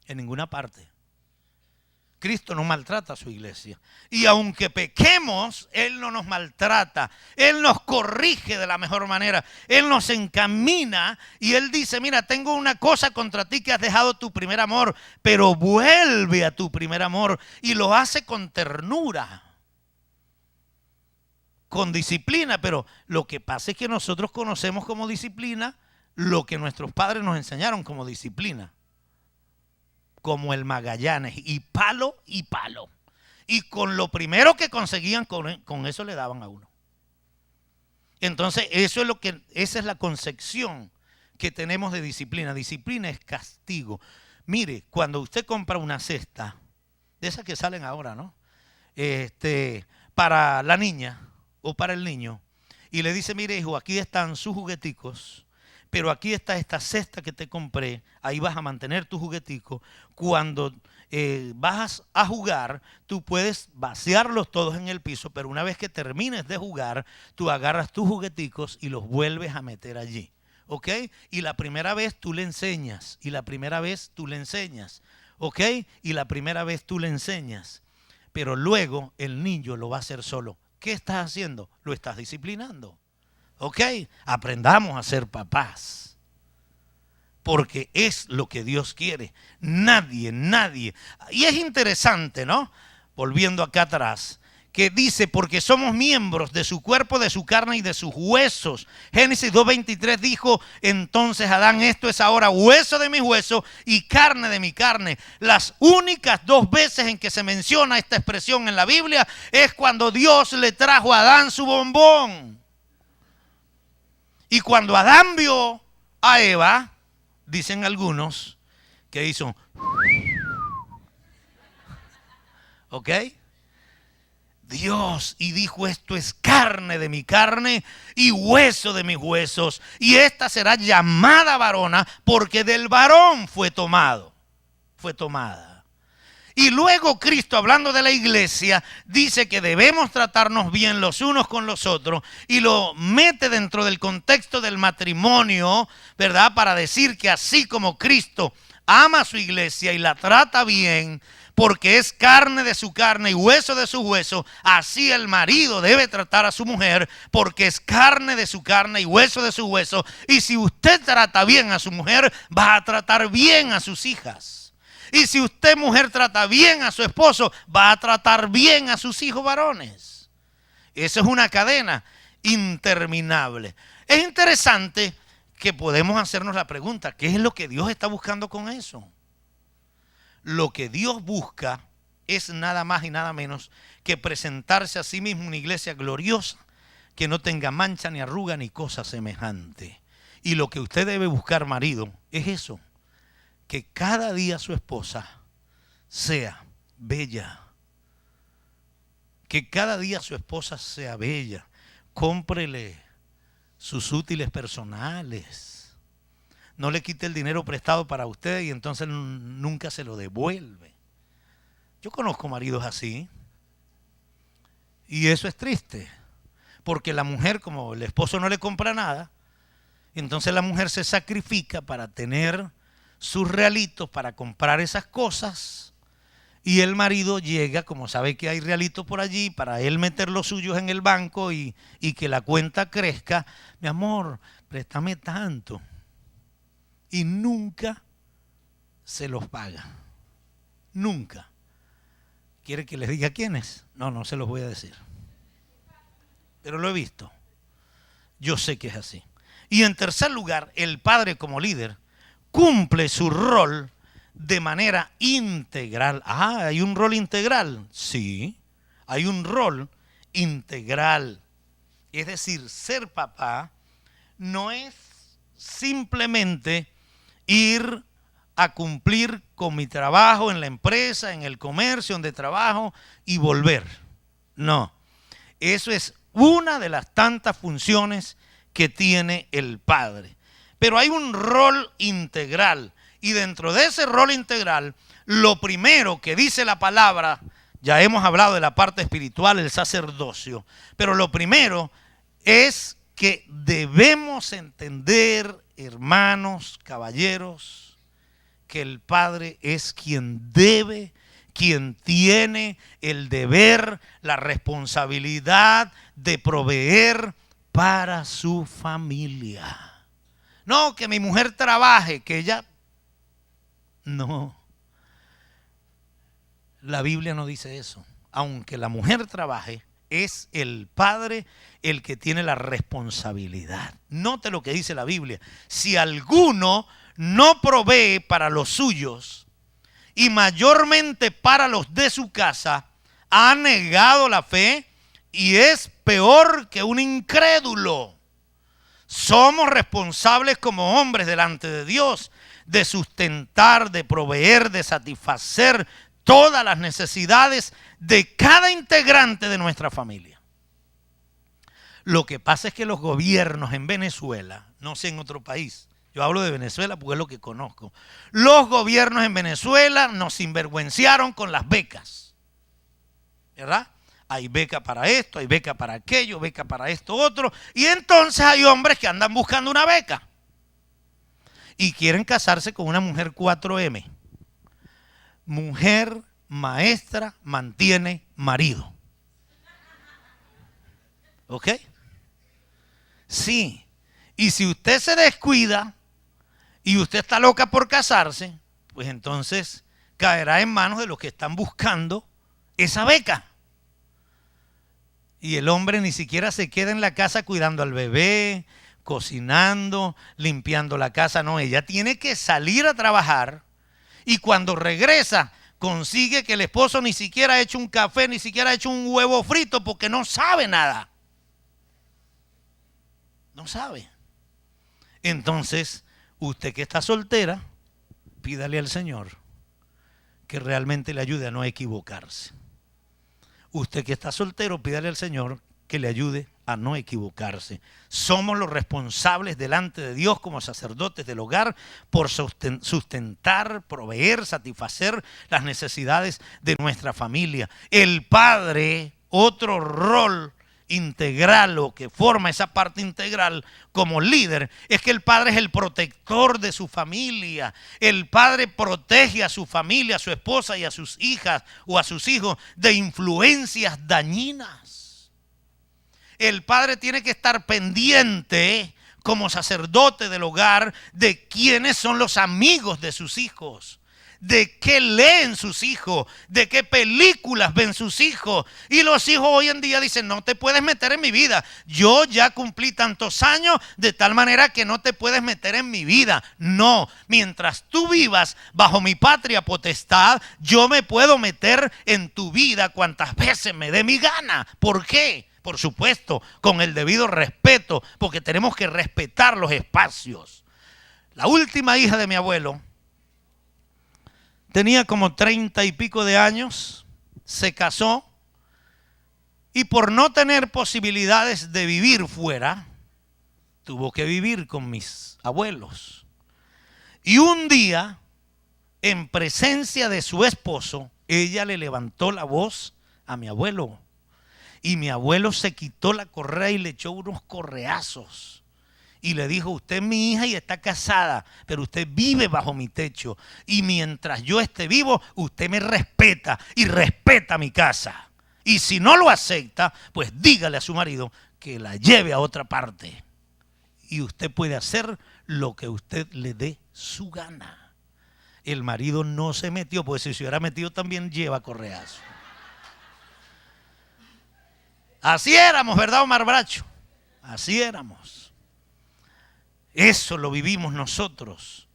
A: En ninguna parte. Cristo no maltrata a su iglesia. Y aunque pequemos, Él no nos maltrata. Él nos corrige de la mejor manera. Él nos encamina y Él dice, mira, tengo una cosa contra ti, que has dejado tu primer amor, pero vuelve a tu primer amor. Y lo hace con ternura, con disciplina. Pero lo que pasa es que nosotros conocemos como disciplina lo que nuestros padres nos enseñaron como disciplina. Como el Magallanes, y palo y palo. Y con lo primero que conseguían, con eso le daban a uno. Entonces, esa es la concepción que tenemos de disciplina. Disciplina es castigo. Mire, cuando usted compra una cesta, de esas que salen ahora, ¿no? Para la niña o para el niño, y le dice, mire hijo, aquí están sus jugueticos, pero aquí está esta cesta que te compré, ahí vas a mantener tu juguetico. Cuando vas a jugar, tú puedes vaciarlos todos en el piso, pero una vez que termines de jugar, tú agarras tus jugueticos y los vuelves a meter allí. ¿Ok? Y la primera vez tú le enseñas, y la primera vez tú le enseñas, ¿ok? Y la primera vez tú le enseñas, pero luego el niño lo va a hacer solo. ¿Qué estás haciendo? Lo estás disciplinando, ¿ok? Aprendamos a ser papás, porque es lo que Dios quiere. Nadie. Y es interesante, ¿no? Volviendo acá atrás, que dice, porque somos miembros de su cuerpo, de su carne y de sus huesos. Génesis 2:23 dijo, entonces Adán, esto es ahora hueso de mis huesos y carne de mi carne. Las únicas 2 veces en que se menciona esta expresión en la Biblia es cuando Dios le trajo a Adán su bombón. Y cuando Adán vio a Eva, dicen algunos que hizo, ¿ok? Dios, y dijo, esto es carne de mi carne y hueso de mis huesos, y esta será llamada varona porque del varón fue tomada. Y luego Cristo, hablando de la iglesia, dice que debemos tratarnos bien los unos con los otros, y lo mete dentro del contexto del matrimonio, ¿verdad? Para decir que así como Cristo ama a su iglesia y la trata bien, porque es carne de su carne y hueso de su hueso, así el marido debe tratar a su mujer, porque es carne de su carne y hueso de su hueso. Y si usted trata bien a su mujer, va a tratar bien a sus hijas. Y si usted, mujer, trata bien a su esposo, va a tratar bien a sus hijos varones. Eso es una cadena interminable. Es interesante que podemos hacernos la pregunta, ¿qué es lo que Dios está buscando con eso? Lo que Dios busca es nada más y nada menos que presentarse a sí mismo una iglesia gloriosa, que no tenga mancha ni arruga ni cosa semejante. Y lo que usted debe buscar, marido, es eso, que cada día su esposa sea bella. Que cada día su esposa sea bella. Cómprele sus útiles personales. No le quite el dinero prestado para usted y entonces nunca se lo devuelve. Yo conozco maridos así. Y eso es triste. Porque la mujer, como el esposo no le compra nada, entonces la mujer se sacrifica para tener sus realitos, para comprar esas cosas. Y el marido llega, como sabe que hay realitos por allí, para él meter los suyos en el banco y que la cuenta crezca. Mi amor, préstame tanto. Y nunca se los paga. Nunca. ¿Quiere que les diga quiénes? No se los voy a decir. Pero lo he visto. Yo sé que es así. Y en tercer lugar, el padre como líder cumple su rol de manera integral. Ah, ¿hay un rol integral? Sí, hay un rol integral. Es decir, ser papá no es simplemente ir a cumplir con mi trabajo en la empresa, en el comercio donde trabajo y volver. No, eso es una de las tantas funciones que tiene el padre. Pero hay un rol integral, y dentro de ese rol integral, lo primero que dice la palabra, ya hemos hablado de la parte espiritual, el sacerdocio, pero lo primero es que debemos entender, hermanos, caballeros, que el padre es quien debe, quien tiene el deber, la responsabilidad de proveer para su familia. No, que mi mujer trabaje, que ella... No. La Biblia no dice eso. Aunque la mujer trabaje, es el padre el que tiene la responsabilidad. Note lo que dice la Biblia. Si alguno no provee para los suyos y mayormente para los de su casa, ha negado la fe y es peor que un incrédulo. Somos responsables como hombres delante de Dios de sustentar, de proveer, de satisfacer todas las necesidades de cada integrante de nuestra familia. Lo que pasa es que los gobiernos en Venezuela, no sé en otro país, Yo hablo de Venezuela porque es lo que conozco. Los gobiernos en Venezuela nos sinvergüenciaron con las becas, ¿verdad? Hay beca para esto, hay beca para aquello, beca para esto otro. Y entonces hay hombres que andan buscando una beca y quieren casarse con una mujer 4M. Mujer maestra mantiene marido. ¿Ok? Sí. Y si usted se descuida y usted está loca por casarse, pues entonces caerá en manos de los que están buscando esa beca. Y el hombre ni siquiera se queda en la casa cuidando al bebé, cocinando, limpiando la casa. No, ella tiene que salir a trabajar y cuando regresa consigue que el esposo ni siquiera ha hecho un café, ni siquiera ha hecho un huevo frito porque no sabe nada. No sabe. Entonces, usted que está soltera, pídale al Señor que realmente le ayude a no equivocarse. Usted que está soltero, pídale al Señor que le ayude a no equivocarse. Somos los responsables delante de Dios como sacerdotes del hogar por sustentar, proveer, satisfacer las necesidades de nuestra familia. El padre, otro rol integral o que forma esa parte integral como líder, es que el padre es el protector de su familia. El padre protege a su familia, a su esposa y a sus hijas o a sus hijos de influencias dañinas. El padre tiene que estar pendiente como sacerdote del hogar de quiénes son los amigos de sus hijos, de qué leen sus hijos, de qué películas ven sus hijos. Y los hijos hoy en día dicen, no te puedes meter en mi vida. Yo ya cumplí tantos años de tal manera que no te puedes meter en mi vida. No, mientras tú vivas bajo mi patria potestad, yo me puedo meter en tu vida cuantas veces me dé mi gana. ¿Por qué? Por supuesto, con el debido respeto, porque tenemos que respetar los espacios. La última hija de mi abuelo tenía como 30 y pico de años, se casó y por no tener posibilidades de vivir fuera, tuvo que vivir con mis abuelos. Y un día, en presencia de su esposo, ella le levantó la voz a mi abuelo. Y mi abuelo se quitó la correa y le echó unos correazos. Y le dijo, usted es mi hija y está casada, pero usted vive bajo mi techo. Y mientras yo esté vivo, usted me respeta y respeta mi casa. Y si no lo acepta, pues dígale a su marido que la lleve a otra parte. Y usted puede hacer lo que usted le dé su gana. El marido no se metió, porque si se hubiera metido también lleva correazo. Así éramos, ¿verdad, Omar Bracho? Así éramos. Eso lo vivimos nosotros.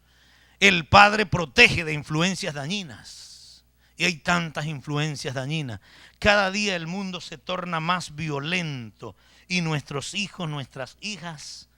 A: El padre protege de influencias dañinas. Y hay tantas influencias dañinas. Cada día el mundo se torna más violento y nuestros hijos, nuestras hijas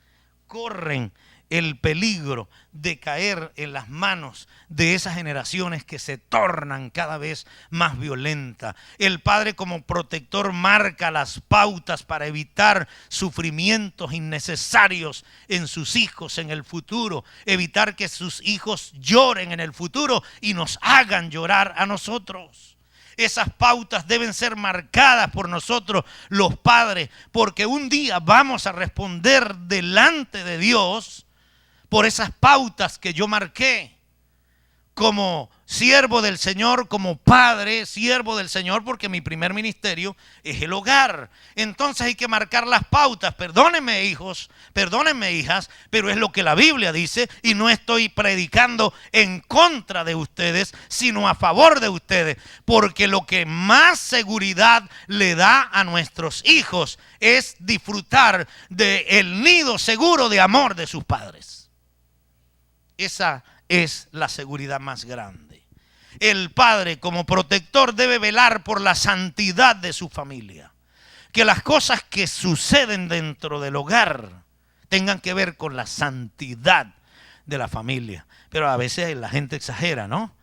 A: corren el peligro de caer en las manos de esas generaciones que se tornan cada vez más violentas. El padre como protector marca las pautas para evitar sufrimientos innecesarios en sus hijos en el futuro, evitar que sus hijos lloren en el futuro y nos hagan llorar a nosotros. Esas pautas deben ser marcadas por nosotros los padres, porque un día vamos a responder delante de Dios por esas pautas que yo marqué como siervo del Señor, como padre, siervo del Señor, porque mi primer ministerio es el hogar. Entonces hay que marcar las pautas. Perdónenme, hijos, perdónenme, hijas, pero es lo que la Biblia dice y no estoy predicando en contra de ustedes, sino a favor de ustedes, porque lo que más seguridad le da a nuestros hijos es disfrutar del nido seguro de amor de sus padres. Esa es la seguridad más grande. El padre como protector debe velar por la santidad de su familia. Que las cosas que suceden dentro del hogar tengan que ver con la santidad de la familia. Pero a veces la gente exagera, ¿no?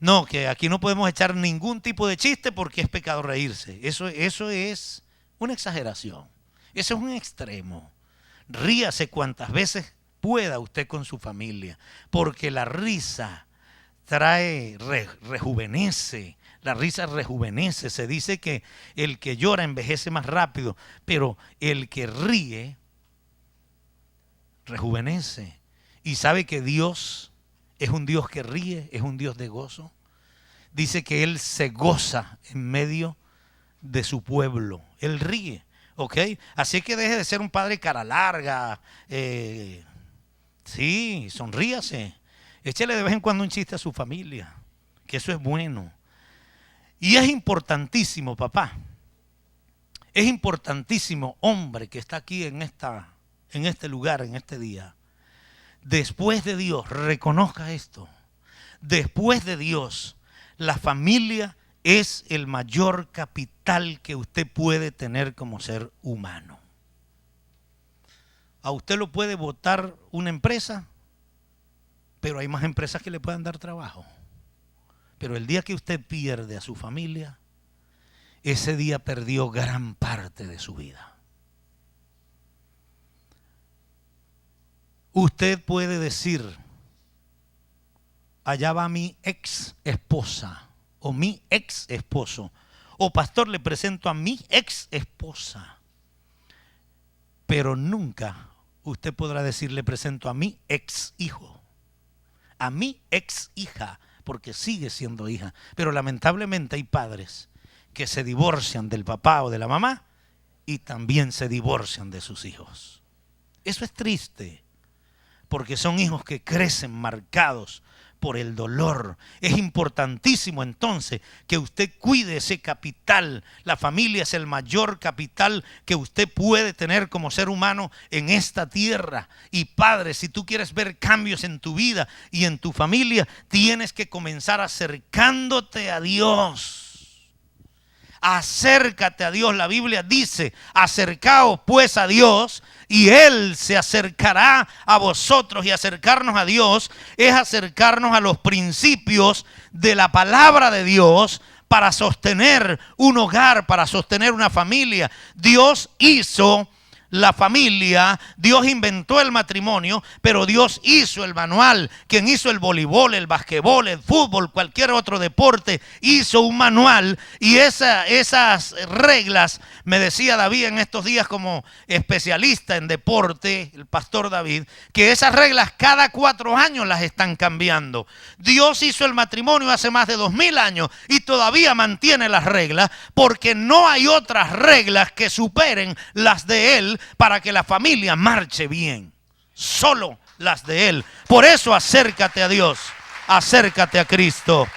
A: No, que aquí no podemos echar ningún tipo de chiste porque es pecado reírse. Eso es una exageración. Eso es un extremo. Ríase cuantas veces pueda usted con su familia, porque la risa trae, rejuvenece. La risa rejuvenece. Se dice que el que llora envejece más rápido, pero el que ríe rejuvenece. Y sabe que Dios es un Dios que ríe, es un Dios de gozo. Dice que Él se goza en medio de su pueblo. Él ríe, ¿ok? Así que deje de ser un padre cara larga. Sí, sonríase. Échele de vez en cuando un chiste a su familia, que eso es bueno. Y es importantísimo, papá. Es importantísimo, hombre, que está aquí en este lugar, en este día. Después de Dios, reconozca esto. Después de Dios, la familia es el mayor capital que usted puede tener como ser humano. A usted lo puede votar una empresa, pero hay más empresas que le puedan dar trabajo. Pero el día que usted pierde a su familia, ese día perdió gran parte de su vida. Usted puede decir, allá va mi ex esposa o mi ex esposo, o pastor, le presento a mi ex esposa, pero nunca usted podrá decir, le presento a mi ex hijo, a mi ex hija, porque sigue siendo hija. Pero lamentablemente hay padres que se divorcian del papá o de la mamá y también se divorcian de sus hijos. Eso es triste, porque son hijos que crecen marcados por el dolor. Es importantísimo entonces que usted cuide ese capital. La familia es el mayor capital que usted puede tener como ser humano en esta tierra. Y padre, si tú quieres ver cambios en tu vida y en tu familia, tienes que comenzar acercándote a Dios. Acércate a Dios. La Biblia dice, acercaos pues a Dios y Él se acercará a vosotros. Y acercarnos a Dios es acercarnos a los principios de la palabra de Dios para sostener un hogar, para sostener una familia. Dios hizo la familia, Dios inventó el matrimonio, pero Dios hizo el manual. Quien hizo el voleibol, el basquetbol, el fútbol, cualquier otro deporte, hizo un manual. Y esas reglas, me decía David en estos días como especialista en deporte, el pastor David, que esas reglas cada 4 años las están cambiando. Dios hizo el matrimonio hace más de 2000 años y todavía mantiene las reglas, porque no hay otras reglas que superen las de Él para que la familia marche bien. Solo las de Él. Por eso acércate a Dios, acércate a Cristo.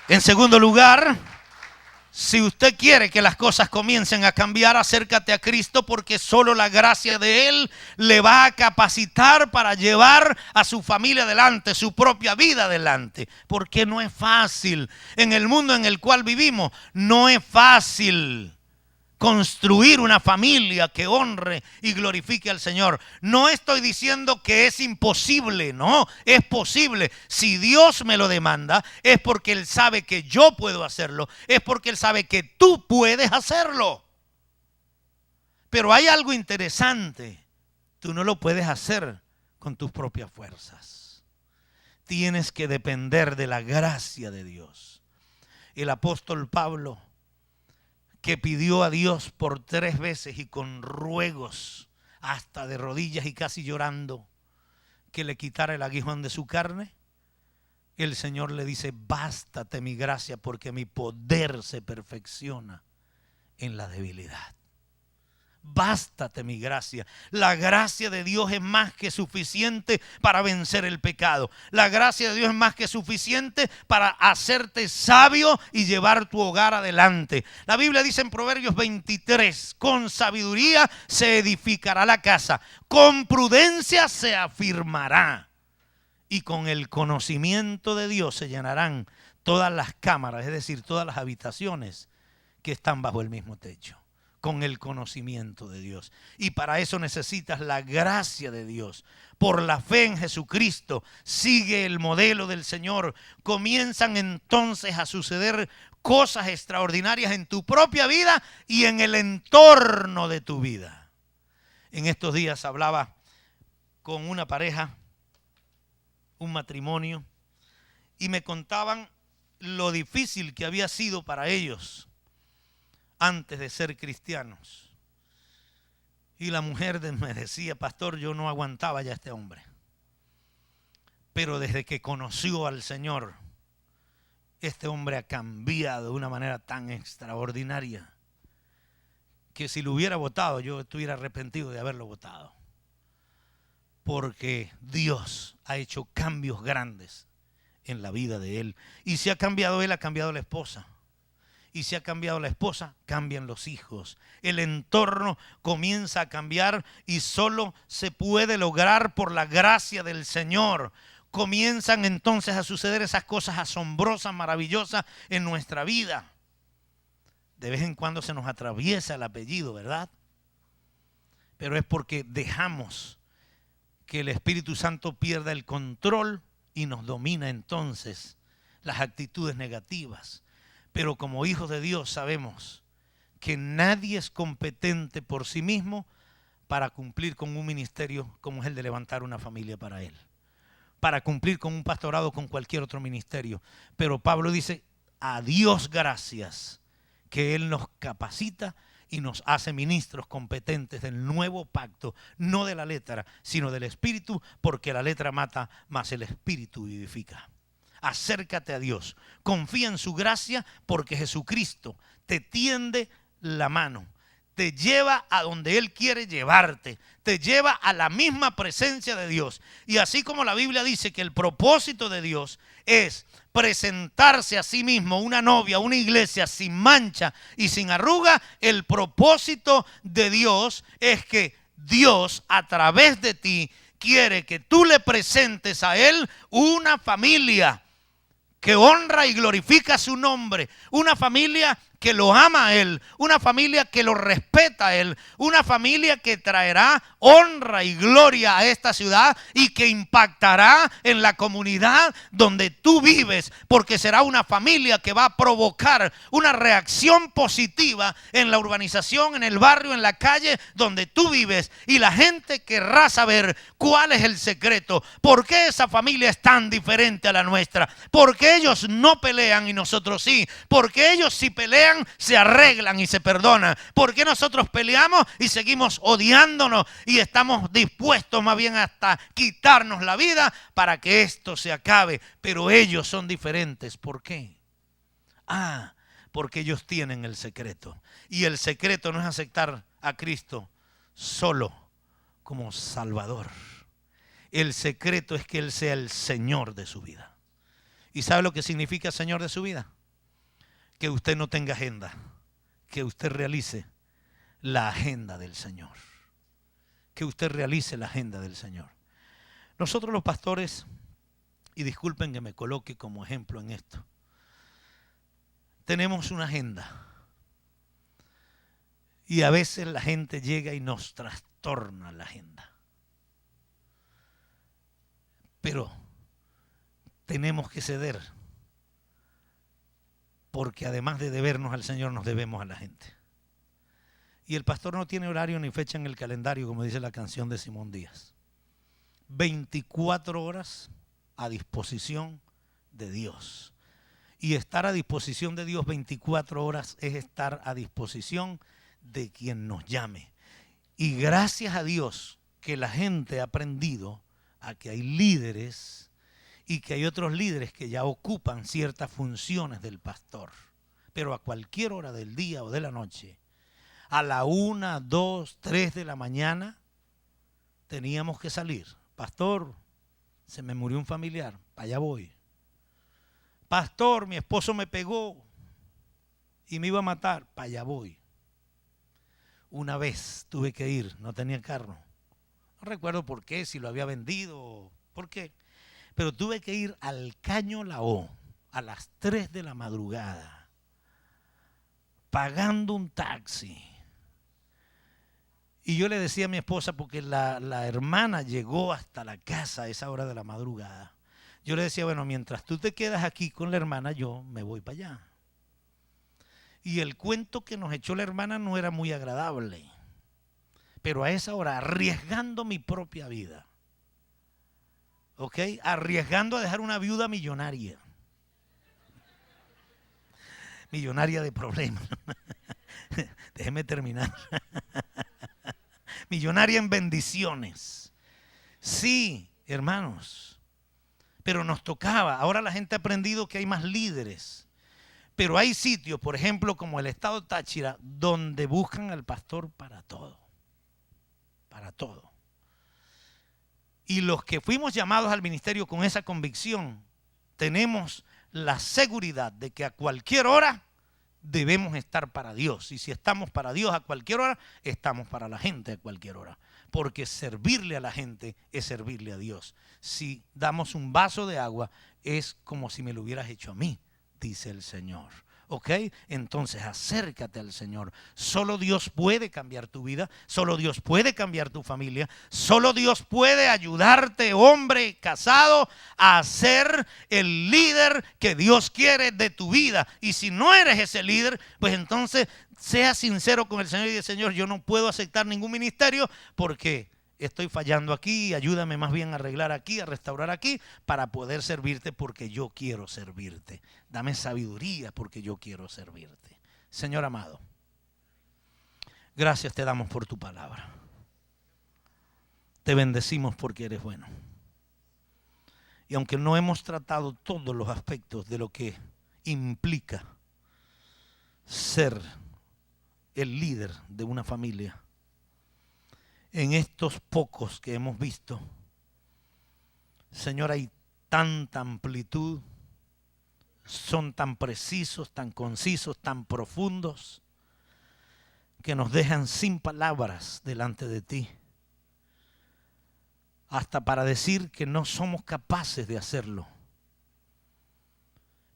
A: En segundo lugar, si usted quiere que las cosas comiencen a cambiar, acércate a Cristo, porque solo la gracia de Él le va a capacitar para llevar a su familia adelante, su propia vida adelante. Porque no es fácil. En el mundo en el cual vivimos, no es fácil construir una familia que honre y glorifique al Señor. No estoy diciendo que es imposible, no, es posible. Si Dios me lo demanda, es porque Él sabe que yo puedo hacerlo, es porque Él sabe que tú puedes hacerlo. Pero hay algo interesante, tú no lo puedes hacer con tus propias fuerzas. Tienes que depender de la gracia de Dios. El apóstol Pablo, que pidió a Dios por 3 veces y con ruegos, hasta de rodillas y casi llorando, que le quitara el aguijón de su carne, el Señor le dice, bástate mi gracia, porque mi poder se perfecciona en la debilidad. Bástate mi gracia. La gracia de Dios es más que suficiente para vencer el pecado. La gracia de Dios es más que suficiente para hacerte sabio y llevar tu hogar adelante. La Biblia dice en Proverbios 23, con sabiduría se edificará la casa, con prudencia se afirmará, y con el conocimiento de Dios se llenarán todas las cámaras, es decir, todas las habitaciones que están bajo el mismo techo. Con el conocimiento de Dios. Y para eso necesitas la gracia de Dios. Por la fe en Jesucristo, sigue el modelo del Señor. Comienzan entonces a suceder cosas extraordinarias en tu propia vida y en el entorno de tu vida. En estos días hablaba con una pareja, un matrimonio, y me contaban lo difícil que había sido para ellos antes de ser cristianos. Y la mujer me decía: pastor, yo no aguantaba ya a este hombre, pero desde que conoció al Señor, este hombre ha cambiado de una manera tan extraordinaria que si lo hubiera votado, yo estuviera arrepentido de haberlo votado, porque Dios ha hecho cambios grandes en la vida de él. Y si ha cambiado él, ha cambiado la esposa. Y si ha cambiado la esposa, cambian los hijos. El entorno comienza a cambiar y solo se puede lograr por la gracia del Señor. Comienzan entonces a suceder esas cosas asombrosas, maravillosas en nuestra vida. De vez en cuando se nos atraviesa el apellido, ¿verdad? Pero es porque dejamos que el Espíritu Santo pierda el control y nos domina entonces las actitudes negativas. Pero como hijos de Dios sabemos que nadie es competente por sí mismo para cumplir con un ministerio como es el de levantar una familia para Él, para cumplir con un pastorado, con cualquier otro ministerio. Pero Pablo dice: a Dios gracias que Él nos capacita y nos hace ministros competentes del nuevo pacto, no de la letra, sino del Espíritu, porque la letra mata, mas el Espíritu vivifica. Acércate a Dios, confía en su gracia, porque Jesucristo te tiende la mano, te lleva a donde Él quiere llevarte, te lleva a la misma presencia de Dios. Y así como la Biblia dice que el propósito de Dios es presentarse a sí mismo una novia, una iglesia sin mancha y sin arruga, el propósito de Dios es que Dios a través de ti quiere que tú le presentes a Él una familia que honra y glorifica su nombre, una familia que lo ama a Él, una familia que lo respeta a Él, una familia que traerá honra y gloria a esta ciudad y que impactará en la comunidad donde tú vives, porque será una familia que va a provocar una reacción positiva en la urbanización, en el barrio, en la calle donde tú vives, y la gente querrá saber cuál es el secreto, por qué esa familia es tan diferente a la nuestra, por qué ellos no pelean y nosotros sí, por qué ellos si pelean se arreglan y se perdonan, por qué nosotros peleamos y seguimos odiándonos y estamos dispuestos más bien hasta quitarnos la vida para que esto se acabe, pero ellos son diferentes. ¿Por qué? Porque ellos tienen el secreto, y el secreto no es aceptar a Cristo solo como Salvador. El secreto es que Él sea el Señor de su vida. ¿Y sabe lo que significa Señor de su vida? Que usted no tenga agenda, que usted realice la agenda del Señor. Que usted realice la agenda del Señor. Nosotros los pastores, y disculpen que me coloque como ejemplo en esto, tenemos una agenda. Y a veces la gente llega y nos trastorna la agenda. Pero tenemos que ceder, porque además de debernos al Señor, nos debemos a la gente. Y el pastor no tiene horario ni fecha en el calendario, como dice la canción de Simón Díaz. 24 horas a disposición de Dios. Y estar a disposición de Dios 24 horas es estar a disposición de quien nos llame. Y gracias a Dios que la gente ha aprendido a que hay líderes y que hay otros líderes que ya ocupan ciertas funciones del pastor. Pero a cualquier hora del día o de la noche, a la 1, 2, 3 de la mañana, teníamos que salir. Pastor, se me murió un familiar, para allá voy. Pastor, mi esposo me pegó y me iba a matar, para allá voy. Una vez tuve que ir, no tenía carro. No recuerdo por qué, si lo había vendido, por qué. Pero tuve que ir al Caño Lao a las 3 de la madrugada, pagando un taxi. Y yo le decía a mi esposa, porque la hermana llegó hasta la casa a esa hora de la madrugada. Yo le decía, bueno, mientras tú te quedas aquí con la hermana, yo me voy para allá. Y el cuento que nos echó la hermana no era muy agradable. pero a esa hora arriesgando mi propia vida. ¿Ok? Arriesgando a dejar una viuda millonaria. Millonaria de problemas. Déjeme terminar. Millonaria en bendiciones. Sí, hermanos. Pero nos tocaba. Ahora la gente ha aprendido que hay más líderes. Pero hay sitios, por ejemplo, como el estado Táchira, donde buscan al pastor para todo. Para todo. Y los que fuimos llamados al ministerio con esa convicción, tenemos la seguridad de que a cualquier hora debemos estar para Dios. Y si estamos para Dios a cualquier hora, estamos para la gente a cualquier hora. Porque servirle a la gente es servirle a Dios. Si damos un vaso de agua, es como si me lo hubieras hecho a mí, dice el Señor. ¿Ok? Entonces acércate al Señor. Solo Dios puede cambiar tu vida. Solo Dios puede cambiar tu familia. Solo Dios puede ayudarte, hombre casado, a ser el líder que Dios quiere de tu vida. Y si no eres ese líder, pues entonces sea sincero con el Señor y dice: Señor, yo no puedo aceptar ningún ministerio porque estoy fallando aquí, ayúdame más bien a arreglar aquí, a restaurar aquí, para poder servirte porque yo quiero servirte. Dame sabiduría porque yo quiero servirte. Señor amado, gracias te damos por tu palabra. Te bendecimos porque eres bueno. Y aunque no hemos tratado todos los aspectos de lo que implica ser el líder de una familia, en estos pocos que hemos visto, Señor, hay tanta amplitud, son tan precisos, tan concisos, tan profundos, que nos dejan sin palabras delante de ti, hasta para decir que no somos capaces de hacerlo.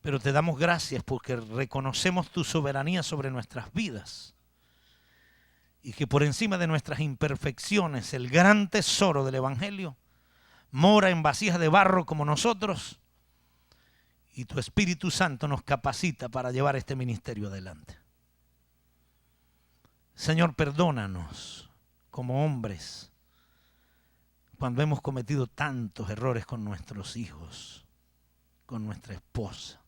A: Pero te damos gracias porque reconocemos tu soberanía sobre nuestras vidas. Y que por encima de nuestras imperfecciones, el gran tesoro del Evangelio mora en vasijas de barro como nosotros. Y tu Espíritu Santo nos capacita para llevar este ministerio adelante. Señor, perdónanos como hombres cuando hemos cometido tantos errores con nuestros hijos, con nuestra esposa.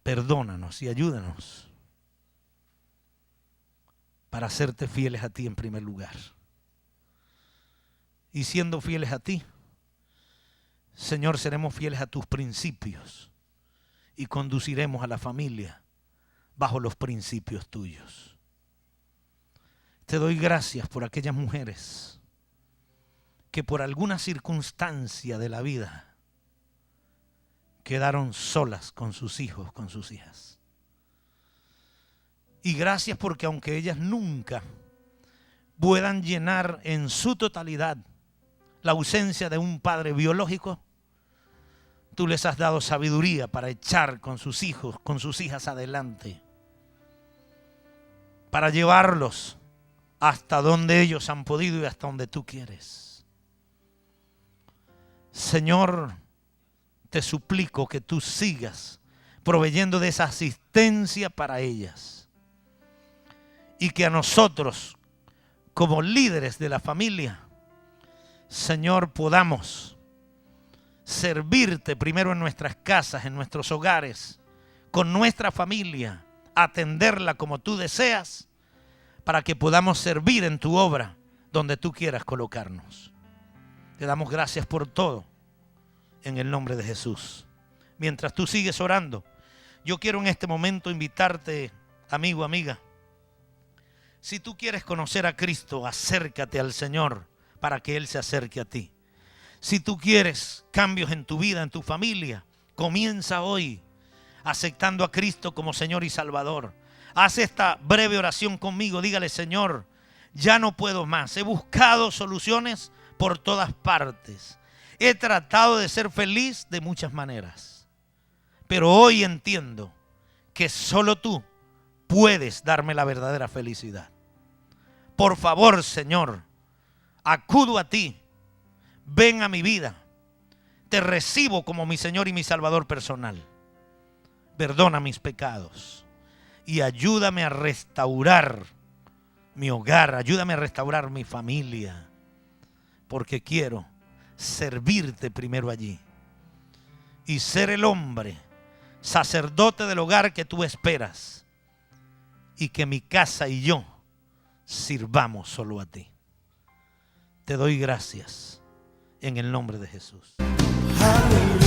A: Perdónanos y ayúdanos para hacerte fieles a ti en primer lugar. Y siendo fieles a ti, Señor, seremos fieles a tus principios y conduciremos a la familia bajo los principios tuyos. Te doy gracias por aquellas mujeres que por alguna circunstancia de la vida quedaron solas con sus hijos, con sus hijas. Y gracias porque aunque ellas nunca puedan llenar en su totalidad la ausencia de un padre biológico, tú les has dado sabiduría para echar con sus hijos, con sus hijas adelante, para llevarlos hasta donde ellos han podido y hasta donde tú quieres. Señor, te suplico que tú sigas proveyendo de esa asistencia para ellas. Y que a nosotros, como líderes de la familia, Señor, podamos servirte primero en nuestras casas, en nuestros hogares, con nuestra familia, atenderla como tú deseas, para que podamos servir en tu obra donde tú quieras colocarnos. Te damos gracias por todo, en el nombre de Jesús. Mientras tú sigues orando, yo quiero en este momento invitarte, amigo, amiga. Si tú quieres conocer a Cristo, acércate al Señor para que Él se acerque a ti. Si tú quieres cambios en tu vida, en tu familia, comienza hoy aceptando a Cristo como Señor y Salvador. Haz esta breve oración conmigo. Dígale: Señor, ya no puedo más. He buscado soluciones por todas partes. He tratado de ser feliz de muchas maneras. Pero hoy entiendo que solo tú puedes darme la verdadera felicidad. Por favor, Señor, acudo a ti. Ven a mi vida. Te recibo como mi Señor y mi Salvador personal. Perdona mis pecados y ayúdame a restaurar mi hogar, ayúdame a restaurar mi familia, porque quiero servirte primero allí y ser el hombre, sacerdote del hogar que tú esperas, y que mi casa y yo sirvamos solo a ti. Te doy gracias en el nombre de Jesús. Aleluya.